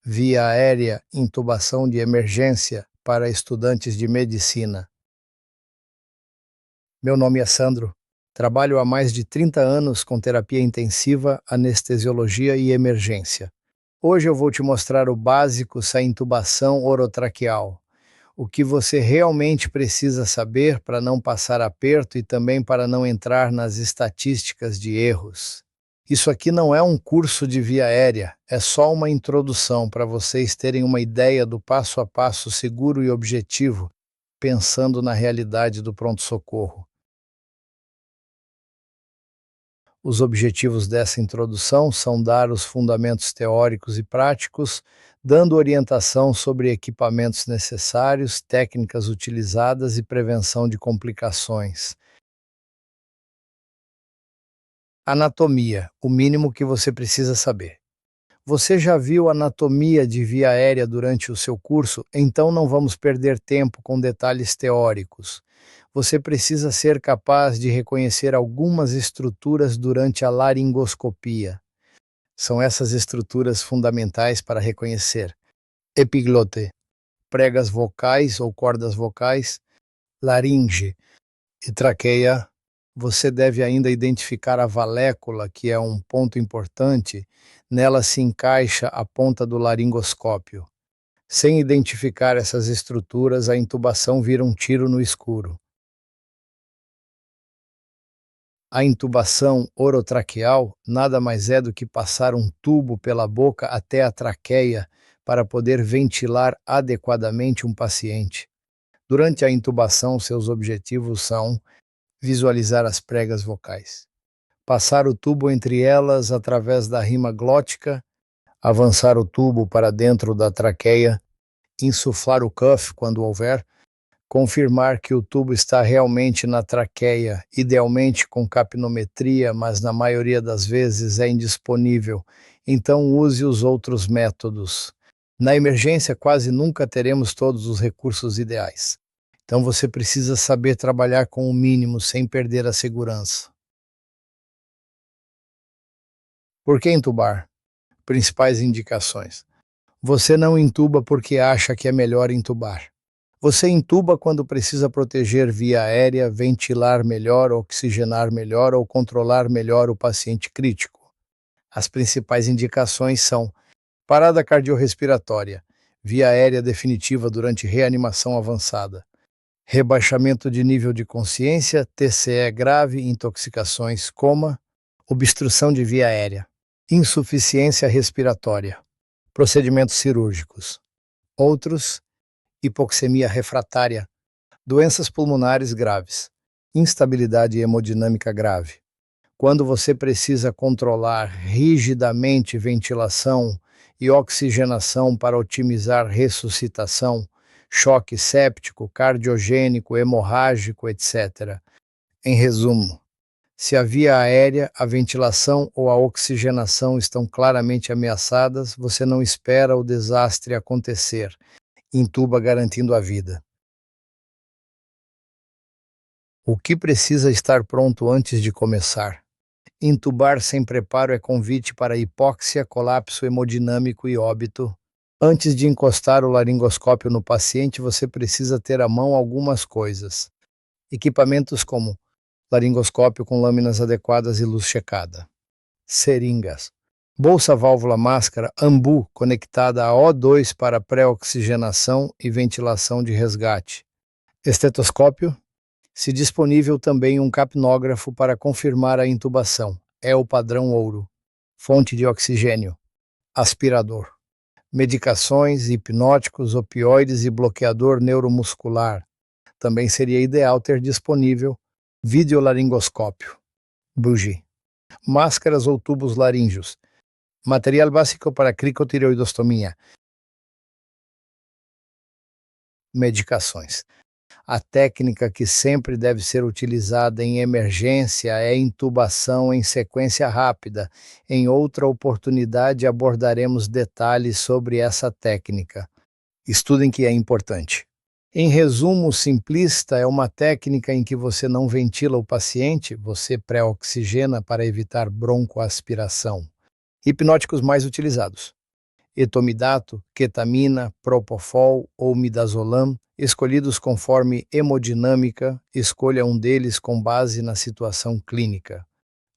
via aérea, intubação de emergência para estudantes de medicina. Meu nome é Sandro. Trabalho há mais de 30 anos com terapia intensiva, anestesiologia e emergência. Hoje eu vou te mostrar o básico da intubação orotraqueal, o que você realmente precisa saber para não passar aperto e também para não entrar nas estatísticas de erros. Isso aqui não é um curso de via aérea, é só uma introdução para vocês terem uma ideia do passo a passo seguro e objetivo, pensando na realidade do pronto-socorro. Os objetivos dessa introdução são dar os fundamentos teóricos e práticos, dando orientação sobre equipamentos necessários, técnicas utilizadas e prevenção de complicações. Anatomia, o mínimo que você precisa saber. Você já viu anatomia de via aérea durante o seu curso, então não vamos perder tempo com detalhes teóricos. Você precisa ser capaz de reconhecer algumas estruturas durante a laringoscopia. São essas estruturas fundamentais para reconhecer: epiglote, pregas vocais ou cordas vocais, laringe e traqueia. Você deve ainda identificar a valécula, que é um ponto importante. Nela se encaixa a ponta do laringoscópio. Sem identificar essas estruturas, a intubação vira um tiro no escuro. A intubação orotraqueal nada mais é do que passar um tubo pela boca até a traqueia para poder ventilar adequadamente um paciente. Durante a intubação, seus objetivos são visualizar as pregas vocais, passar o tubo entre elas através da rima glótica, avançar o tubo para dentro da traqueia, insuflar o cuff quando houver, confirmar que o tubo está realmente na traqueia, idealmente com capnometria, mas na maioria das vezes é indisponível, então use os outros métodos. Na emergência, quase nunca teremos todos os recursos ideais. Então você precisa saber trabalhar com o mínimo sem perder a segurança. Por que intubar? Principais indicações. Você não intuba porque acha que é melhor intubar. Você intuba quando precisa proteger via aérea, ventilar melhor, oxigenar melhor ou controlar melhor o paciente crítico. As principais indicações são parada cardiorrespiratória, via aérea definitiva durante reanimação avançada, rebaixamento de nível de consciência, TCE grave, intoxicações, coma, obstrução de via aérea, insuficiência respiratória, procedimentos cirúrgicos. Outros: hipoxemia refratária, doenças pulmonares graves, instabilidade hemodinâmica grave. Quando você precisa controlar rigidamente ventilação e oxigenação para otimizar ressuscitação, choque séptico, cardiogênico, hemorrágico, etc. Em resumo, se a via aérea, a ventilação ou a oxigenação estão claramente ameaçadas, você não espera o desastre acontecer. Intuba garantindo a vida. O que precisa estar pronto antes de começar? Intubar sem preparo é convite para hipóxia, colapso hemodinâmico e óbito. Antes de encostar o laringoscópio no paciente, você precisa ter à mão algumas coisas. Equipamentos como laringoscópio com lâminas adequadas e luz checada. Seringas. Bolsa válvula máscara AMBU conectada a O2 para pré-oxigenação e ventilação de resgate. Estetoscópio. Se disponível também um capnógrafo para confirmar a intubação. É o padrão ouro. Fonte de oxigênio. Aspirador. Medicações, hipnóticos, opioides e bloqueador neuromuscular. Também seria ideal ter disponível videolaringoscópio. Bugie. Máscaras ou tubos laríngeos. Material básico para cricotireoidostomia. Medicações. A técnica que sempre deve ser utilizada em emergência é intubação em sequência rápida. Em outra oportunidade abordaremos detalhes sobre essa técnica. Estudem que é importante. Em resumo simplista, é uma técnica em que você não ventila o paciente, você pré-oxigena para evitar broncoaspiração. Hipnóticos mais utilizados. etomidato, ketamina, propofol ou midazolam, escolhidos conforme hemodinâmica, escolha um deles com base na situação clínica.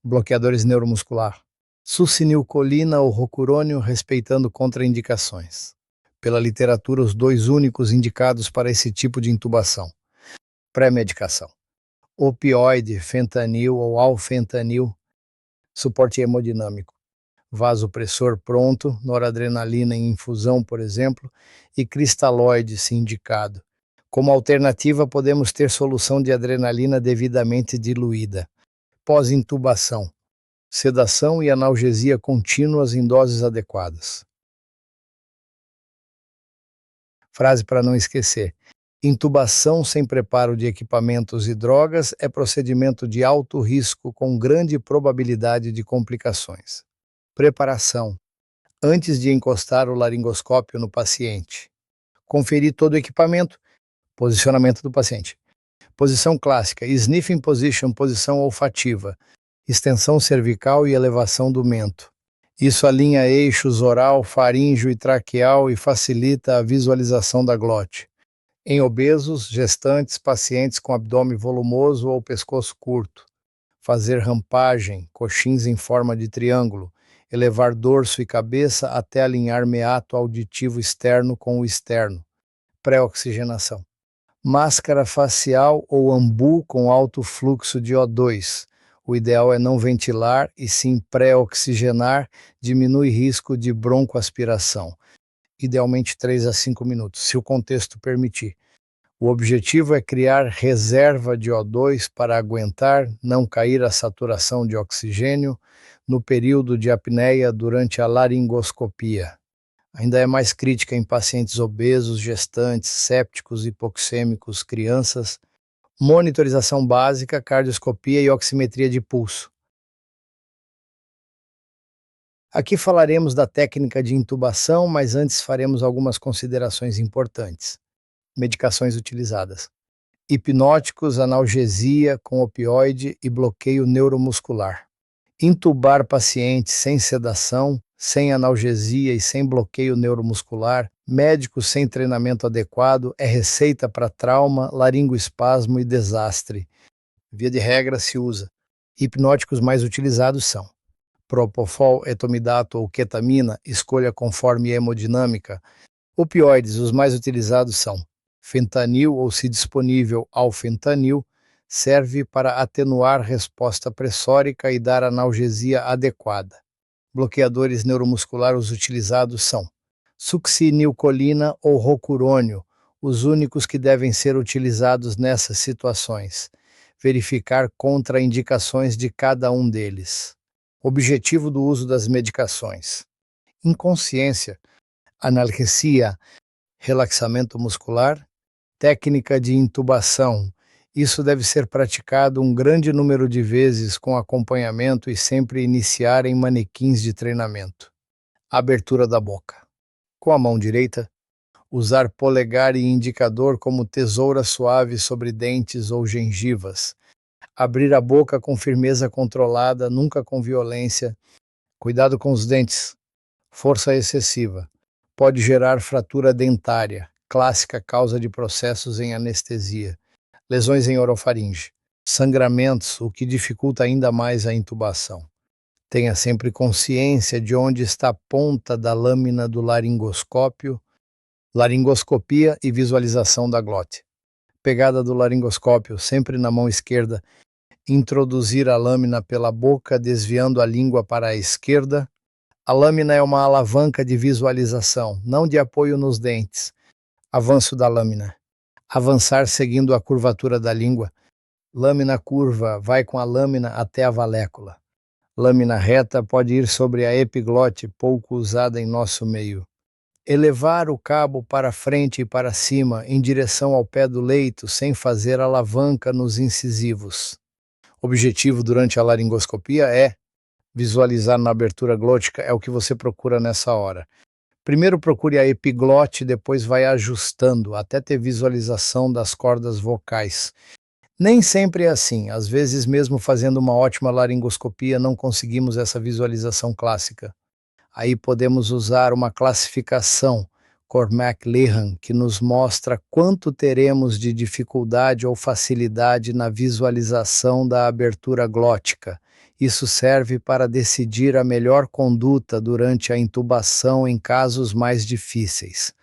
Bloqueadores neuromuscular. Succinilcolina ou rocurônio, respeitando contraindicações. Pela literatura, os dois únicos indicados para esse tipo de intubação. Pré-medicação. Opioide, fentanil ou alfentanil, suporte hemodinâmico. Vasopressor pronto, noradrenalina em infusão, por exemplo, e cristalóide, se indicado. Como alternativa, podemos ter solução de adrenalina devidamente diluída. Pós-intubação. Sedação e analgesia contínuas em doses adequadas. Frase para não esquecer. Intubação sem preparo de equipamentos e drogas é procedimento de alto risco com grande probabilidade de complicações. Preparação. Antes de encostar o laringoscópio no paciente. Conferir todo o equipamento. Posicionamento do paciente. Posição clássica, sniffing position, posição olfativa. Extensão cervical e elevação do mento. Isso alinha eixos oral, faríngeo e traqueal e facilita a visualização da glote. Em obesos, gestantes, pacientes com abdômen volumoso ou pescoço curto. Fazer rampagem, coxins em forma de triângulo. Elevar dorso e cabeça até alinhar meato auditivo externo com o externo. Pré-oxigenação. Máscara facial ou ambu com alto fluxo de O2. O ideal é não ventilar e sim pré-oxigenar, diminui risco de broncoaspiração. Idealmente 3 a 5 minutos, se o contexto permitir. O objetivo é criar reserva de O2 para aguentar, não cair a saturação de oxigênio no período de apneia durante a laringoscopia. Ainda é mais crítica em pacientes obesos, gestantes, sépticos, hipoxêmicos, crianças. Monitorização básica, cardioscopia e oximetria de pulso. Aqui falaremos da técnica de intubação, mas antes faremos algumas considerações importantes. Medicações utilizadas. Hipnóticos, analgesia com opioide e bloqueio neuromuscular. Intubar pacientes sem sedação, sem analgesia e sem bloqueio neuromuscular, médicos sem treinamento adequado, é receita para trauma, laringoespasmo e desastre. Via de regra se usa. Hipnóticos mais utilizados são propofol, etomidato ou ketamina, escolha conforme hemodinâmica. Opioides, os mais utilizados são fentanil ou, se disponível, alfentanil, serve para atenuar resposta pressórica e dar analgesia adequada. Bloqueadores neuromusculares os utilizados são succinilcolina ou rocurônio, os únicos que devem ser utilizados nessas situações. Verificar contraindicações de cada um deles. Objetivo do uso das medicações: inconsciência, analgesia, relaxamento muscular, técnica de intubação. Isso deve ser praticado um grande número de vezes com acompanhamento e sempre iniciar em manequins de treinamento. Abertura da boca. Com a mão direita, usar polegar e indicador como tesoura suave sobre dentes ou gengivas. Abrir a boca com firmeza controlada, nunca com violência. Cuidado com os dentes. Força excessiva. Pode gerar fratura dentária, clássica causa de processos em anestesia. Lesões em orofaringe. Sangramentos, o que dificulta ainda mais a intubação. Tenha sempre consciência de onde está a ponta da lâmina do laringoscópio. Laringoscopia e visualização da glote. Pegada do laringoscópio sempre na mão esquerda. Introduzir a lâmina pela boca, desviando a língua para a esquerda. A lâmina é uma alavanca de visualização, não de apoio nos dentes. Avanço da lâmina. Avançar seguindo a curvatura da língua. Lâmina curva vai com a lâmina até a valécula. Lâmina reta pode ir sobre a epiglote, pouco usada em nosso meio. Elevar o cabo para frente e para cima, em direção ao pé do leito, sem fazer alavanca nos incisivos. Objetivo durante a laringoscopia é visualizar na abertura glótica, é o que você procura nessa hora. Primeiro procure a epiglote, depois vai ajustando até ter visualização das cordas vocais. Nem sempre é assim, às vezes mesmo fazendo uma ótima laringoscopia não conseguimos essa visualização clássica. Aí podemos usar uma classificação Cormack-Lehan, que nos mostra quanto teremos de dificuldade ou facilidade na visualização da abertura glótica. Isso serve para decidir a melhor conduta durante a intubação em casos mais difíceis.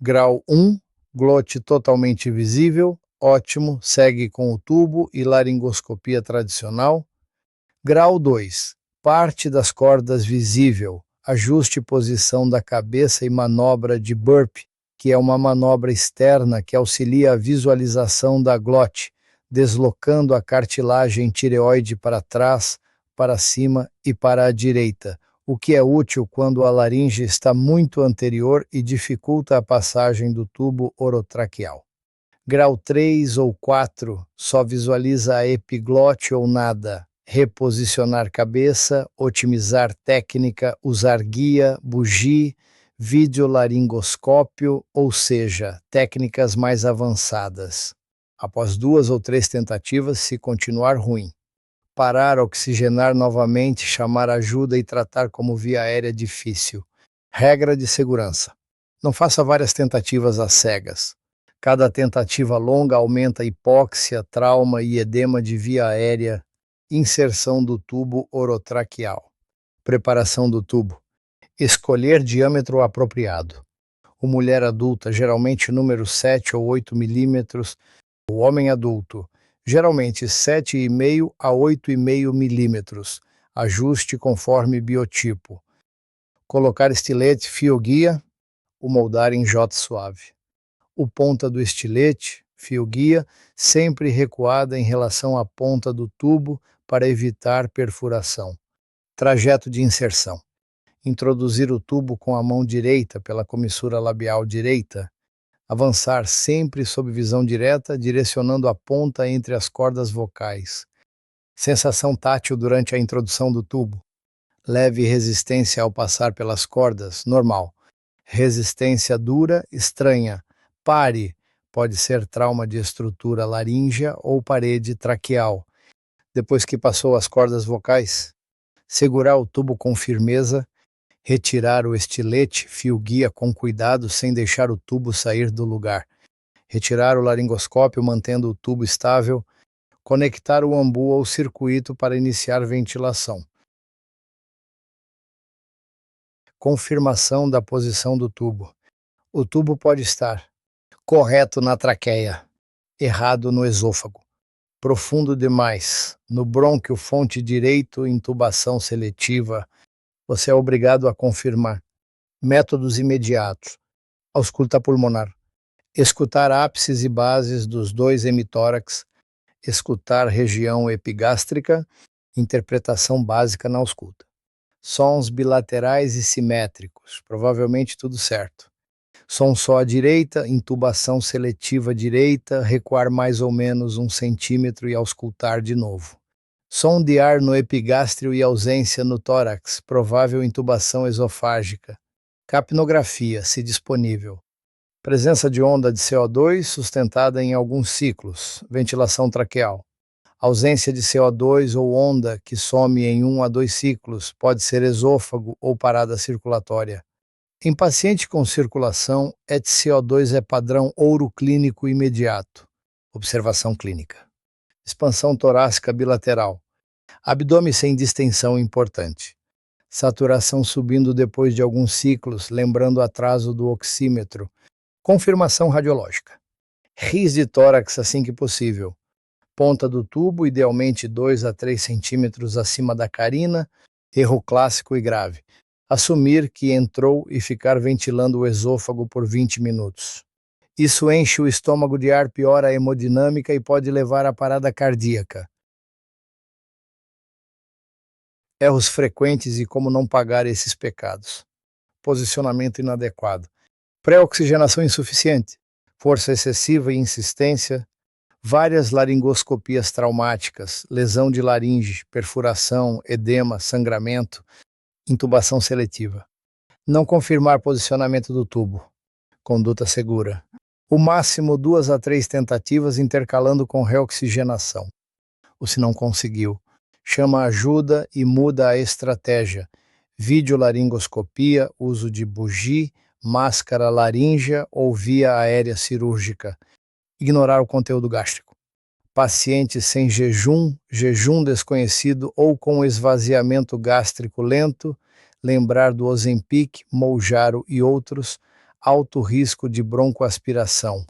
Grau 1, glote totalmente visível, ótimo, segue com o tubo e laringoscopia tradicional. Grau 2, parte das cordas visível, ajuste posição da cabeça e manobra de burp, que é uma manobra externa que auxilia a visualização da glote, deslocando a cartilagem tireoide para trás, para cima e para a direita, o que é útil quando a laringe está muito anterior e dificulta a passagem do tubo orotraqueal. Grau 3 ou 4, só visualiza a epiglote ou nada. Reposicionar cabeça, otimizar técnica, usar guia, bugie, videolaringoscópio, ou seja, técnicas mais avançadas. Após 2 ou 3 tentativas, se continuar ruim, parar, oxigenar novamente, chamar ajuda e tratar como via aérea difícil. Regra de segurança: não faça várias tentativas às cegas. Cada tentativa longa aumenta hipóxia, trauma e edema de via aérea. Inserção do tubo orotraqueal. Preparação do tubo. Escolher diâmetro apropriado. O mulher adulta, geralmente número 7 ou 8 milímetros. O homem adulto, geralmente 7,5 a 8,5 milímetros. Ajuste conforme biotipo. Colocar estilete fio-guia. O moldar em J suave. O ponta do estilete, fio-guia, sempre recuada em relação à ponta do tubo para evitar perfuração. Trajeto de inserção. Introduzir o tubo com a mão direita pela comissura labial direita. Avançar sempre sob visão direta, direcionando a ponta entre as cordas vocais. Sensação tátil durante a introdução do tubo. Leve resistência ao passar pelas cordas, normal. Resistência dura, estranha. Pare, pode ser trauma de estrutura laríngea ou parede traqueal. Depois que passou as cordas vocais, segurar o tubo com firmeza, retirar o estilete, fio-guia com cuidado sem deixar o tubo sair do lugar. Retirar o laringoscópio mantendo o tubo estável, conectar o ambu ao circuito para iniciar ventilação. Confirmação da posição do tubo. O tubo pode estar correto na traqueia, errado no esôfago, profundo demais, no brônquio fonte direito, intubação seletiva. Você é obrigado a confirmar. Métodos imediatos. Ausculta pulmonar. Escutar ápices e bases dos 2 hemitórax. Escutar região epigástrica. Interpretação básica na ausculta. Sons bilaterais e simétricos. Provavelmente tudo certo. Som só à direita, intubação seletiva direita, recuar mais ou menos 1 centímetro e auscultar de novo. Som de ar no epigástrio e ausência no tórax, provável intubação esofágica. Capnografia, se disponível. Presença de onda de CO2 sustentada em alguns ciclos, ventilação traqueal. Ausência de CO2 ou onda que some em 1 a 2 ciclos, pode ser esôfago ou parada circulatória. Em paciente com circulação, ETCO2 é padrão ouro clínico imediato. Observação clínica. Expansão torácica bilateral. Abdômen sem distensão importante. Saturação subindo depois de alguns ciclos, lembrando atraso do oxímetro. Confirmação radiológica. RIS de tórax assim que possível. Ponta do tubo, idealmente 2 a 3 centímetros acima da carina. Erro clássico e grave. Assumir que entrou e ficar ventilando o esôfago por 20 minutos. Isso enche o estômago de ar, piora a hemodinâmica e pode levar à parada cardíaca. Erros frequentes e como não pagar esses pecados. Posicionamento inadequado. Pré-oxigenação insuficiente. Força excessiva e insistência. Várias laringoscopias traumáticas, lesão de laringe, perfuração, edema, sangramento. Intubação seletiva. Não confirmar posicionamento do tubo. Conduta segura. O máximo 2 a 3 tentativas intercalando com reoxigenação. Ou se não conseguiu, chama ajuda e muda a estratégia. Videolaringoscopia, uso de bugie, máscara laríngea ou via aérea cirúrgica. Ignorar o conteúdo gástrico. Pacientes sem jejum, jejum desconhecido ou com esvaziamento gástrico lento, lembrar do Ozempic, Mounjaro e outros, alto risco de broncoaspiração.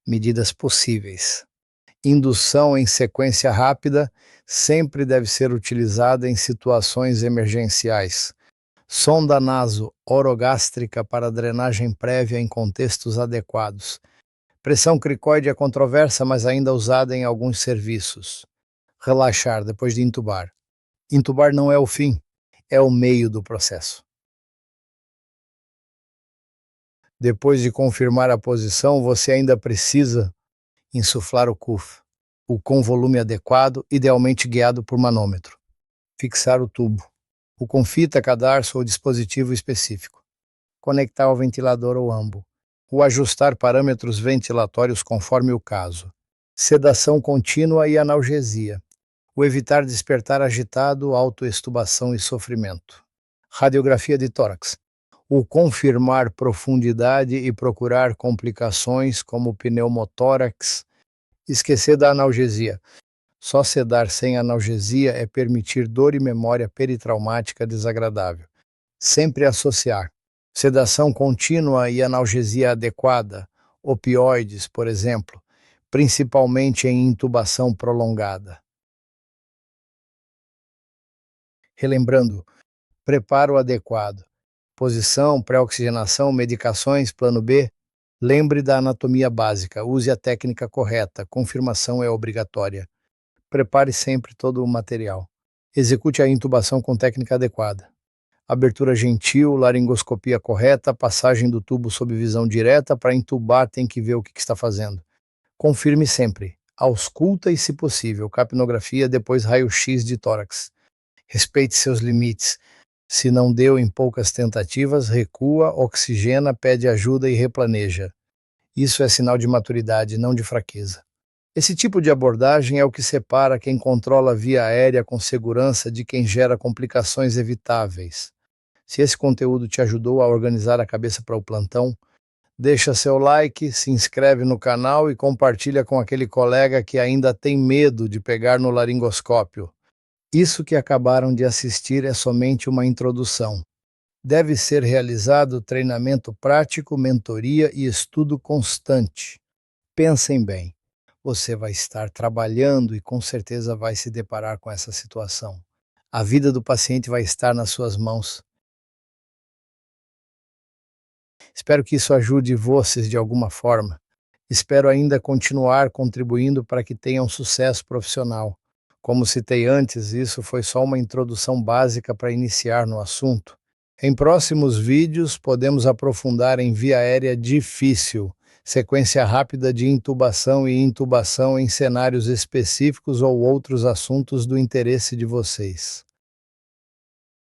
Medidas possíveis. Indução em sequência rápida sempre deve ser utilizada em situações emergenciais. Sonda naso orogástrica para drenagem prévia em contextos adequados. Pressão cricoide é controversa, mas ainda usada em alguns serviços. Relaxar depois de intubar. Intubar não é o fim, é o meio do processo. Depois de confirmar a posição, você ainda precisa insuflar o CUF, o com volume adequado, idealmente guiado por manômetro. Fixar o tubo, o com fita, cadarço ou dispositivo específico. Conectar ao ventilador ou ambo. O ajustar parâmetros ventilatórios conforme o caso. Sedação contínua e analgesia. O evitar despertar agitado, autoextubação e sofrimento. Radiografia de tórax. O confirmar profundidade e procurar complicações como pneumotórax. Esquecer da analgesia. Só sedar sem analgesia é permitir dor e memória peritraumática desagradável. Sempre associar sedação contínua e analgesia adequada, opioides, por exemplo, principalmente em intubação prolongada. Relembrando, preparo adequado, posição, pré-oxigenação, medicações, plano B. Lembre da anatomia básica, use a técnica correta, confirmação é obrigatória. Prepare sempre todo o material. Execute a intubação com técnica adequada. Abertura gentil, laringoscopia correta, passagem do tubo sob visão direta. Para intubar tem que ver o que está fazendo. Confirme sempre. Ausculta e, se possível, capnografia, depois raio-x de tórax. Respeite seus limites. Se não deu em poucas tentativas, recua, oxigena, pede ajuda e replaneja. Isso é sinal de maturidade, não de fraqueza. Esse tipo de abordagem é o que separa quem controla a via aérea com segurança de quem gera complicações evitáveis. Se esse conteúdo te ajudou a organizar a cabeça para o plantão, deixa seu like, se inscreve no canal e compartilha com aquele colega que ainda tem medo de pegar no laringoscópio. Isso que acabaram de assistir é somente uma introdução. Deve ser realizado treinamento prático, mentoria e estudo constante. Pensem bem, você vai estar trabalhando e com certeza vai se deparar com essa situação. A vida do paciente vai estar nas suas mãos. Espero que isso ajude vocês de alguma forma. Espero ainda continuar contribuindo para que tenham sucesso profissional. Como citei antes, isso foi só uma introdução básica para iniciar no assunto. Em próximos vídeos, podemos aprofundar em via aérea difícil, sequência rápida de intubação e intubação em cenários específicos ou outros assuntos do interesse de vocês.